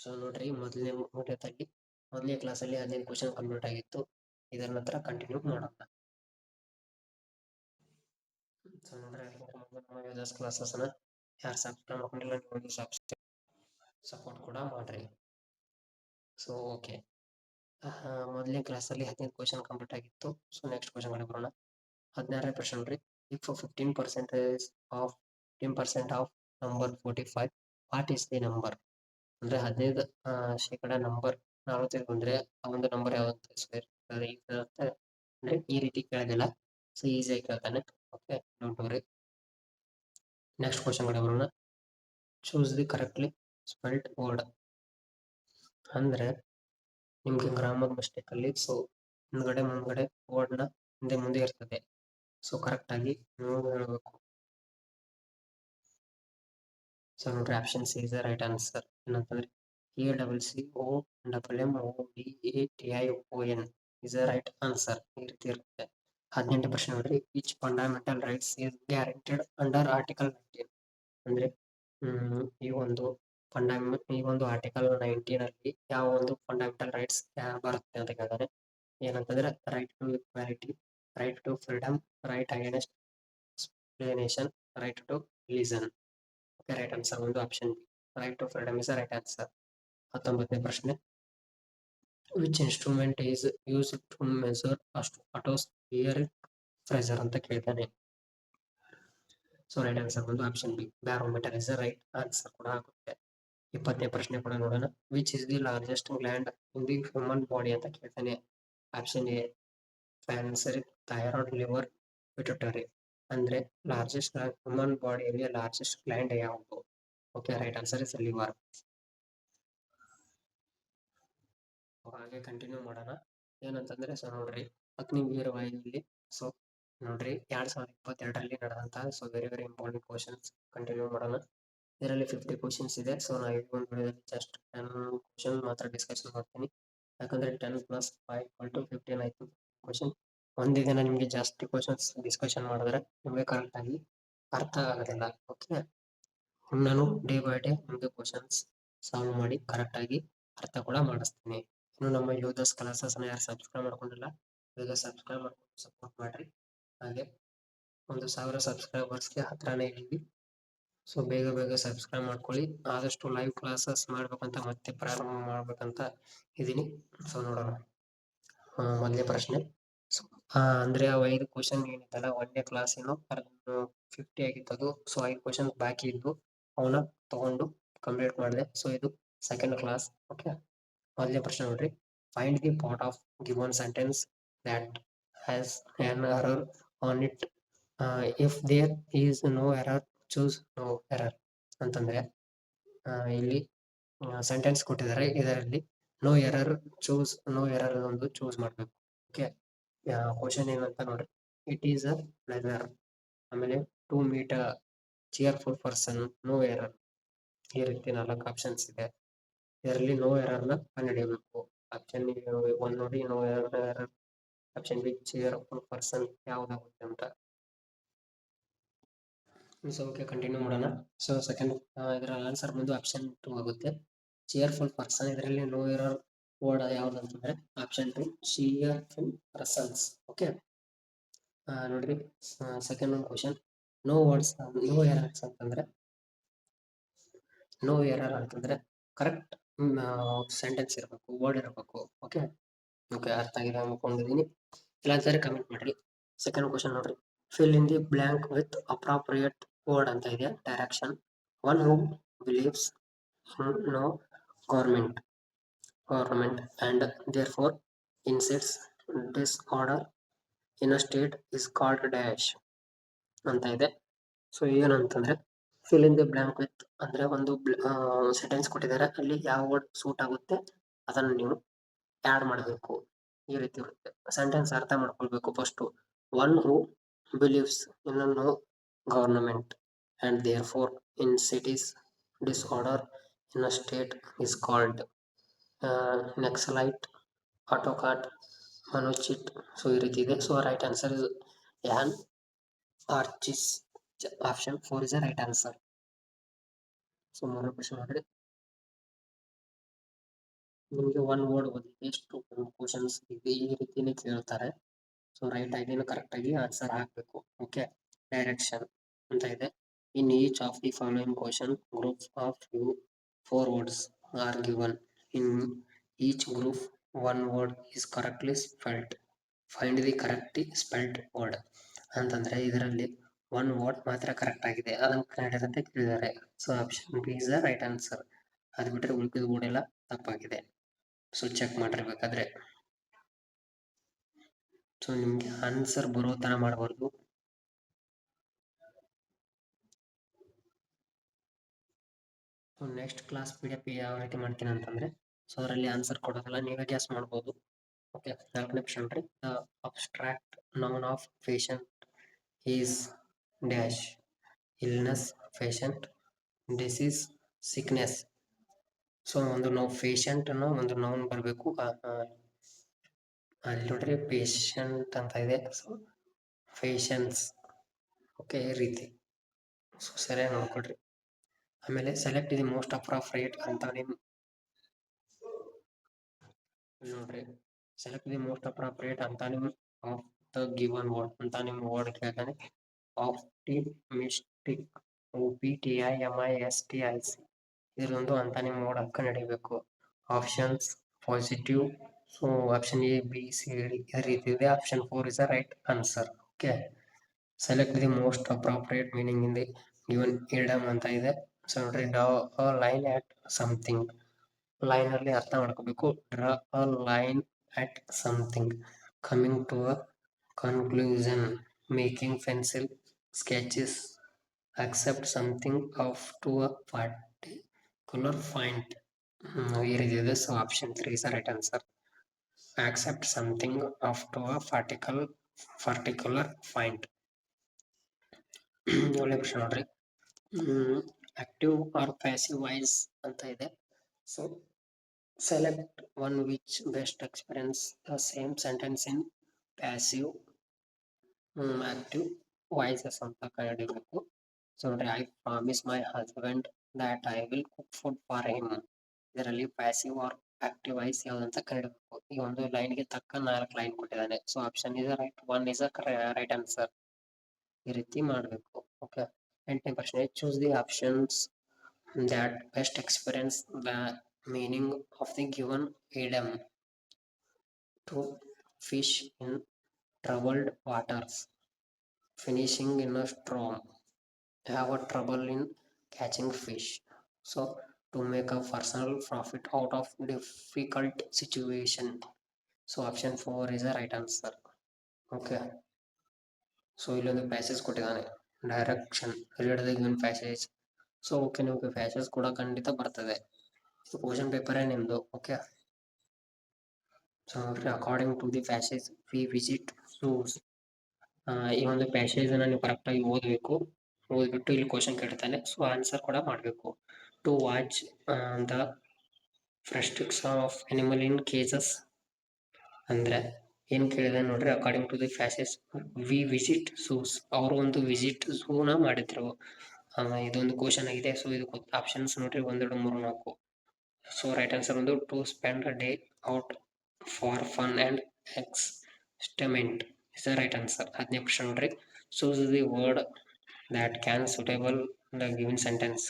So ನೋಡ್ರಿ, ಮೊದಲನೇ ಕ್ಲಾಸಲ್ಲಿ 15 ಕ್ವಶನ್ ಕಂಪ್ಲೀಟ್ ಆಗಿತ್ತು. ಇದರ ನಂತರ ಕಂಟಿನ್ಯೂ ಮಾಡೋಣ. ಸೊ ನೋಡ್ರಿ, ನಮ್ಮ ವೇದಾಸ್ ಕ್ಲಾಸಸ್ನ ಯಾರು ಸಬ್ಸ್ಕ್ರೈಬ್ ಮಾಡ್ಕೊಂಡಿಲ್ಲ ನೀವು ಸಪೋರ್ಟ್ ಕೂಡ ಮಾಡ್ರಿ. ಸೊ ಓಕೆ, ಮೊದಲನೇ ಕ್ಲಾಸಲ್ಲಿ 15 ಕ್ವಶನ್ ಕಂಪ್ಲೀಟ್ ಆಗಿತ್ತು. ಸೊ ನೆಕ್ಸ್ಟ್ ಕ್ವಶನ್ ಬರೋಣ. 16ನೇ ಪ್ರಶ್ನೆ ನೋಡ್ರಿ, if 15% of number 45, what is the number? ಅಂದ್ರೆ 15% ನಂಬರ್ 45 ಬಂದ್ರೆ ಆ ಒಂದು ನಂಬರ್ ಯಾವ್ದು ಅಂದ್ರೆ ಈ ರೀತಿ ಕೇಳೋದಿಲ್ಲ. ಸೊ ಈಸಿಯಾಗಿ ಕೇಳ್ತಾನೆ. Okay, don't worry. Next question ಬರೋಣ. Choose the correctly spelled word. ಅಂದ್ರೆ ನಿಮ್ಗೆ ಗ್ರಾಮರ್ ಮಿಸ್ಟೇಕ್ ಅಲ್ಲಿ ಸೊ ಮುಂದ್ಗಡೆ ವರ್ಡ್ ನ ಮುಂದೆ ಇರ್ತದೆ. ಸೊ ಕರೆಕ್ಟ್ ಆಗಿ ನೀವು ಹೇಳ್ಬೇಕು. ಸೊ ನೋಡ್ರಿ, option C is the right answer. ಏನಂತಂದ್ರೆ ACCOMMODATION is the right answer. ಈ ರೀತಿ ಇರುತ್ತೆ. 18ನೇ ಪ್ರಶ್ನೆ ನೋಡ್ರಿ, which fundamental rights is guaranteed under article 19? ಅಂದ್ರೆ ಈ ಒಂದು ಆರ್ಟಿಕಲ್ 19 ಅಲ್ಲಿ ಯಾವ ಒಂದು ಫಂಡಮೆಂಟಲ್ ರೈಟ್ಸ್ ಬರುತ್ತೆ ಅಂತ ಕೇಳಿದಾರೆ. ಏನಂತಂದ್ರೆ right to equality, right to freedom, right against explanation, right to religion. Okay, right answer ಒಂದು option B, right to freedom is right answer. 19ನೇ ಪ್ರಶ್ನೆ, which instrument is use to measure atmospheric pressure ಅಂತ ಕೇಳ್ತಾನೆ. So right answer ಒಂದು option B, barometer is right answer ಕೂಡ ಆಗುತ್ತೆ. 20ನೇ ಪ್ರಶ್ನೆ ಕೂಡ ನೋಡೋಣ. Which is the largest gland in the human body ಅಂತ ಕೇಳ್ತಾನೆ. Option A pancreas, thyroid, liver, pituitary. ಅಂದ್ರೆ ಲಾರ್ಜೆಸ್ಟ್ ಹ್ಯೂಮನ್ ಬಾಡಿಯಲ್ಲಿ ಲಾರ್ಜೆಸ್ಟ್ ಗ್ಲ್ಯಾಂಡ್ ಯಾವುದು? Okay, right answer is liver. ಹಾಗೆ ಕಂಟಿನ್ಯೂ ಮಾಡೋಣ. ಏನಂತಂದ್ರೆ ಸೊ ನೋಡ್ರಿ, ಅಗ್ನಿವೀರವಾಯುವಿನಲ್ಲಿ ಸೊ ನೋಡ್ರಿ 2022ರಲ್ಲಿ ನಡೆದಂತಹ so very important questions continue ಮಾಡೋಣ. ಇದರಲ್ಲಿ 50 ಕ್ವಶನ್ಸ್ ಇದೆ. ಸೊ ನಾವು ಈ ಒಂದು ವಿಡಿಯೋದಲ್ಲಿ ಜಸ್ಟ್ 10 ಕ್ವಶನ್ ಮಾತ್ರ ಡಿಸ್ಕಷನ್ ಮಾಡ್ತೀನಿ. ಯಾಕಂದ್ರೆ 10 + 5 = 15 ಆಯ್ತು ಕ್ವಶನ್. ಒಂದೇ ದಿನ ನಿಮ್ಗೆ ಜಾಸ್ತಿ ಕ್ವಶನ್ಸ್ ಡಿಸ್ಕಷನ್ ಮಾಡಿದ್ರೆ ನಿಮಗೆ ಕರೆಕ್ಟ್ ಆಗಿ ಅರ್ಥ ಆಗೋದಿಲ್ಲ. ಓಕೆ, ನಾನು ಡೇ ಬೈ ಡೇ ನಿಮಗೆ ಕ್ವಶನ್ಸ್ ಸಾಲ್ವ್ ಮಾಡಿ ಕರೆಕ್ಟ್ ಆಗಿ ಅರ್ಥ ಕೂಡ ಮಾಡಿಸ್ತೀನಿ. ಇನ್ನು ನಮ್ಮ ಯೋಧಸ್ ಕ್ಲಾಸಸ್ನ ಯಾರು ಸಬ್ಸ್ಕ್ರೈಬ್ ಮಾಡ್ಕೊಂಡಿಲ್ಲ, ಬೇಗ ಸಬ್ಸ್ಕ್ರೈಬ್ ಮಾಡ್ಕೊಂಡು ಸಪೋರ್ಟ್ ಮಾಡ್ರಿ. ಹಾಗೆ 1000 ಸಬ್ಸ್ಕ್ರೈಬರ್ಸ್ಗೆ ಹತ್ರನೇ ಇದ್ದೀವಿ. ಸೊ ಬೇಗ ಸಬ್ಸ್ಕ್ರೈಬ್ ಮಾಡ್ಕೊಳ್ಳಿ. ಆದಷ್ಟು ಲೈವ್ ಕ್ಲಾಸಸ್ ಮಾಡ್ಬೇಕಂತ ಮತ್ತೆ ಪ್ರಾರಂಭ ಮಾಡ್ಬೇಕಂತ ಇದೀನಿ. ಸೊ ನೋಡೋಣ. ಮೊದಲನೇ ಪ್ರಶ್ನೆ, ಅಂದ್ರೆ ಅವು 5 ಕ್ವಶನ್ ಏನಿತ್ತಲ್ಲ, ಒಂದನೇ ಕ್ಲಾಸಿನ 50 ಆಗಿತ್ತು. ಸೊ 5 ಕ್ವಶನ್ ಬಾಕಿ ಇದ್ದು ಅವನ್ನ ತಗೊಂಡು ಕಂಪ್ಲೀಟ್ ಮಾಡಿದೆ. ಸೊ ಇದು ಸೆಕೆಂಡ್ ಕ್ಲಾಸ್. ಓಕೆ, ಮೊದಲನೇ ಪ್ರಶ್ನೆ ನೋಡ್ರಿ, find the part of given sentence that has an error in it. If there is no error, choose no error. ಅಂತಂದ್ರೆ ಇಲ್ಲಿ ಸೆಂಟೆನ್ಸ್ ಕೊಟ್ಟಿದ್ದಾರೆ, ಇದರಲ್ಲಿ no error, choose no error ಒಂದು ಚೂಸ್ ಮಾಡ್ಬೇಕು. ಓಕೆ, ಕ್ವಶನ್ ಏನಂತ ನೋಡ್ರಿ, ಇಟ್ ಈಸ್ ಅ ಪ್ಲೆಜರ್, ಆಮೇಲೆ to meet a cheerful person, no error. ಈ ರೀತಿ 4 ಆಪ್ಷನ್ಸ್ ಇದೆ. ಇದರಲ್ಲಿ ನೋ ಎರರ್ ನ ಕಂಡುಹಿಡಿಯಬೇಕು. ಆಪ್ಷನ್ 1 ನೋಡಿ, no error. Option B cheerful person ಯಾವ್ದಾಗುತ್ತೆ ಅಂತ. ಸೊ ಓಕೆ, ಕಂಟಿನ್ಯೂ ಮಾಡೋಣ. ಸೊ ಸೆಕೆಂಡ್ ಇದರ ಆನ್ಸರ್ ಬಂದು ಆಪ್ಷನ್ 2 ಆಗುತ್ತೆ, ಚಿಯರ್ಫುಲ್ ಪರ್ಸನ್. ಇದರಲ್ಲಿ ನೋ ಎರರ್ ವರ್ಡ್ ಯಾವ್ದಂತಂದ್ರೆ ಆಪ್ಷನ್ 2 ಚಿಯರ್ಫುಲ್ ಪರ್ಸನ್ಸ್. ಓಕೆ, ನೋಡ್ರಿ, ಸೆಕೆಂಡ್ ಒಂದು ಕ್ವಶನ್, ನೋ ಎರರ್ಸ್ ಅಂತಂದ್ರೆ ನೋ ಎರರ್ ಅಂತಂದ್ರೆ ಕರೆಕ್ಟ್ ಸೆಂಟೆನ್ಸ್ ಇರಬೇಕು, ವರ್ಡ್ ಇರಬೇಕು. ಓಕೆ, ಅರ್ಥ ಆಗಿದೆ ಅನ್ಕೊಂಡಿದೀನಿ. ಇಲ್ಲ ಸರಿ ಕಮೆಂಟ್ ಮಾಡ್ರಿ. ಸೆಕೆಂಡ್ ಕ್ವಶನ್ ನೋಡ್ರಿ, fill in the blank with appropriate word ಅಂತ ಇದೆ. Direction, one who believes no government and therefore incites disorder in a state is called dash ಅಂತ ಇದೆ. ಸೊ ಏನಂತಂದ್ರೆ fill in the blank with ಅಂದ್ರೆ ಒಂದು sentence ಕೊಟ್ಟಿದ್ದಾರೆ, ಅಲ್ಲಿ ಯಾವ ವರ್ಡ್ ಸೂಟ್ ಆಗುತ್ತೆ ಅದನ್ನು ನೀವು ಆ್ಯಡ್ ಮಾಡಬೇಕು. ಈ ರೀತಿ ಇರುತ್ತೆ. ಸೆಂಟೆನ್ಸ್ ಅರ್ಥ ಮಾಡ್ಕೊಳ್ಬೇಕು. First, one who believes in no government and therefore incites disorder in a state is called Naxalite, autocrat, ಮನೋಚಿಟ್. ಸೊ ಈ ರೀತಿ ಇದೆ. So right answer is anarchist. Option 4 is right answer. So ಮೂರನೇ ಕ್ವಶನ್ ನೋಡ್ರಿ, ನಿಮಗೆ one word ಓದಲಿಕ್ಕೆ ಎಷ್ಟು questions ಇದೆ ಈ ರೀತಿನೇ ಕೇಳ್ತಾರೆ. ಸೊ ರೈಟ್ ಆಗಿನ ಕರೆಕ್ಟ್ ಆಗಿ ಆನ್ಸರ್ ಹಾಕಬೇಕು. ಓಕೆ, ಡೈರೆಕ್ಷನ್ ಅಂತ ಇದೆ. In each of the following question groups of you 4 words are given. In each group, one word is correctly spelled. Find the correctly spelled word. ಅಂತಂದ್ರೆ ಇದರಲ್ಲಿ one word ಮಾತ್ರ correct ಆಗಿದೆ, ಅದನ್ನು ಕನ್ನಡದಂತೆ ಕೇಳಿದ್ದಾರೆ. So option B is the right answer. ಅದು ಬಿಟ್ಟರೆ ಉಳಿದ word ಎಲ್ಲ ತಪ್ಪಾಗಿದೆ. ಸೊ ಚೆಕ್ ಮಾಡಿರ್ಬೇಕಾದ್ರೆ ಸೊ ನಿಮ್ಗೆ ಆನ್ಸರ್ ಬರೋ ತರ ಮಾಡಬಾರ್ದು. ನೆಕ್ಸ್ಟ್ ಕ್ಲಾಸ್ PDF ಯಾವ ರೀತಿ ಮಾಡ್ತೀನಿ ಅಂತಂದ್ರೆ, ಸೊ ಅದರಲ್ಲಿ ಆನ್ಸರ್ ಕೊಡೋದಲ್ಲ, ನೀವೇ ಗ್ಯಾಸ್ ಮಾಡ್ಬೋದು. ಓಕೆ, 4ನೇ ಕ್ವಶನ್ ರೀ. The abstract noun of patient is dash. Illness, patient, disease, sickness. So ಒಂದು ನಾವು ಪೇಷಂಟ್ ಅನ್ನೋ ಒಂದು ನೌನ್ ಬರಬೇಕು. ಅಲ್ಲಿ ನೋಡ್ರಿ ಪೇಷಂಟ್ ಅಂತ ಇದೆ. So patience. ಓಕೆ, ಈ ರೀತಿ ಸೊ ಸರಿಯಾಗಿ ನೋಡ್ಕೊಡ್ರಿ. ಆಮೇಲೆ ಸೆಲೆಕ್ಟ್ ದಿ ಮೋಸ್ಟ್ ಅಪ್ರಾಪ್ರಿಯೇಟ್ ಅಂತ ನೋಡ್ರಿ, ಸೆಲೆಕ್ಟ್ ದಿ ಮೋಸ್ಟ್ ಅಪ್ರಾಪ್ರಿಯೇಟ್ ಅಂತ ಆಫ್ ದ ಗಿವನ್ ವರ್ಡ್ ಅಂತ ನಿಮ್ಮ ವರ್ಡ್ ಕೇಳ್ತಾನೆ. ಆಪ್ಟಿಮಿಸ್ಟಿಕ್, OPTIMISTIC, ಇದರೊಂದು ಅಂತ ನಿಮ್ಮ ವರ್ಡ್ ಹಾಕ ನಡಿಬೇಕು. Options positive. So option A, B, C, D ಈ ರೀತಿ ಇದೆ. Option 4 is the right answer. Okay, select the most appropriate meaning in the given idiom ಅಂತ ಇದೆ. ಸೊ ನೋಡ್ರಿ, draw a line at something. Line ಅಲ್ಲಿ ಅರ್ಥ ಮಾಡ್ಕೋಬೇಕು. Draw a line at something, coming to a conclusion, making pencil sketches, accept something off to a particular point. ಈ ರೀತಿ ಇದೆ. So option 3 is the right answer. accept something of to a particular point. ಒಳ್ಳೆ ಪ್ರಶ್ನೆ ನೋಡ್ರಿ. Active or passive voice ಅಂತ ಇದೆ. So select one which best experience the same sentence in passive, active voices ಅಂತ ಕಂಡುಹಿಡಿಯಬೇಕು. ಸೊ ನೋಡ್ರಿ, I promise my husband that I will cook food for him. ಇದರಲ್ಲಿ passive R active voice ಯಾವ್ದಂತ ಕಂಡುಹಿಡಬೇಕು. ಈ ಒಂದು ಲೈನ್ಗೆ ತಕ್ಕ 4 ಲೈನ್ ಕೊಟ್ಟಿದ್ದಾನೆ. So option is right, 1 is right answer. ಈ ರೀತಿ ಮಾಡಬೇಕು. ಓಕೆ, 8ನೇ ಪ್ರಶ್ನೆ. Choose the options that best express the meaning of the given idiom. To fish in troubled waters, finishing in a storm, have a trouble in catching fish. So to make a personal profit out of difficult situation. So option 4 is the right answer. Okay, so ಇಲ್ಲೊಂದು passage ಕೊಟ್ಟಿದ್ದಾನೆ, direction, read the given passage. So okay, ನಿಮಗೆ passage ಕೂಡ ಖಂಡಿತ ಬರ್ತದೆ. Question ಪೇಪರೇ ನಿಮ್ಮದು. Okay, so ನೋಡ್ರಿ, according to the passage we visit zoos. ಈ ಒಂದು ಪ್ಯಾಸೇಜನ್ನು ನೀವು ಕರೆಕ್ಟಾಗಿ ಓದಬೇಕು. ಓದ್ಬಿಟ್ಟು ಇಲ್ಲಿ ಕ್ವಶನ್ ಕೇಳ್ತಾನೆ. ಸೊ ಆನ್ಸರ್ ಕೂಡ ಮಾಡಬೇಕು. ಟು ವಾಚ್ ದ ಫ್ರಸ್ಟಿಕ್ಸ್ ಆಫ್ ಅನಿಮಲ್ ಇನ್ ಕೇಜಸ್ ಅಂದರೆ ಏನು ಕೇಳಿದೆ ನೋಡ್ರಿ. According to the passage we visit zoos, ಅವರು ಒಂದು ವಿಸಿಟ್ ಝೂನ ಮಾಡಿದ್ರು. ಇದೊಂದು ಕ್ವಶನ್ ಆಗಿದೆ. ಸೊ ಇದು ಆಪ್ಷನ್ಸ್ ನೋಡ್ರಿ, 1, 2, 3, 4. ಸೊ ರೈಟ್ ಆನ್ಸರ್ ಒಂದು to spend a day out for fun and excitement is the right answer. 10ನೇ ಕ್ವಶನ್ ನೋಡ್ರಿ. Choose the word that can suitable the given sentence.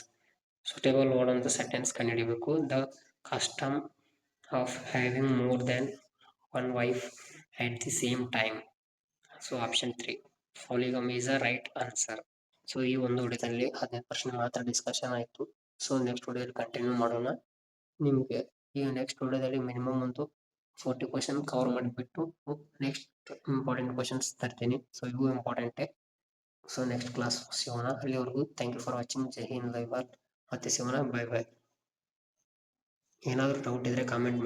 Suitable word ಅಂತ sentence ಕಂಡುಹಿಡಿಯಬೇಕು. The custom of having more than one wife at the same time. So option 3, polygamy is the right answer. So ಈ ಒಂದು ವಿಡಿಯೋದಲ್ಲಿ 15 ಪ್ರಶ್ನೆ ಮಾತ್ರ discussion ಆಯಿತು. So next ವಿಡಿಯೋದಲ್ಲಿ continue ಮಾಡೋಣ. ನಿಮಗೆ ಈ ನೆಕ್ಸ್ಟ್ ವಿಡಿಯೋದಲ್ಲಿ ಮಿನಿಮಮ್ ಒಂದು 40 ಕ್ವಶನ್ ಕವರ್ ಮಾಡಿಬಿಟ್ಟು ನೆಕ್ಸ್ಟ್ ಇಂಪಾರ್ಟೆಂಟ್ ಕ್ವಶನ್ಸ್ ತರ್ತೀನಿ. ಸೊ ಇವು ಇಂಪಾರ್ಟೆಂಟೇ. ಸೊ ನೆಕ್ಸ್ಟ್ ಕ್ಲಾಸ್ ಸಿಗೋಣ. ಅಲ್ಲಿವರೆಗೂ ಥ್ಯಾಂಕ್ ಯು ಫಾರ್ ವಾಚಿಂಗ್. ಜೈ ಹಿಂದ್, ಲೈವ್ ಮತ್ತೆ ಸಿಗೋಣ. Bye bye. ಏನಾದರೂ ಡೌಟ್ ಇದ್ರೆ ಕಾಮೆಂಟ್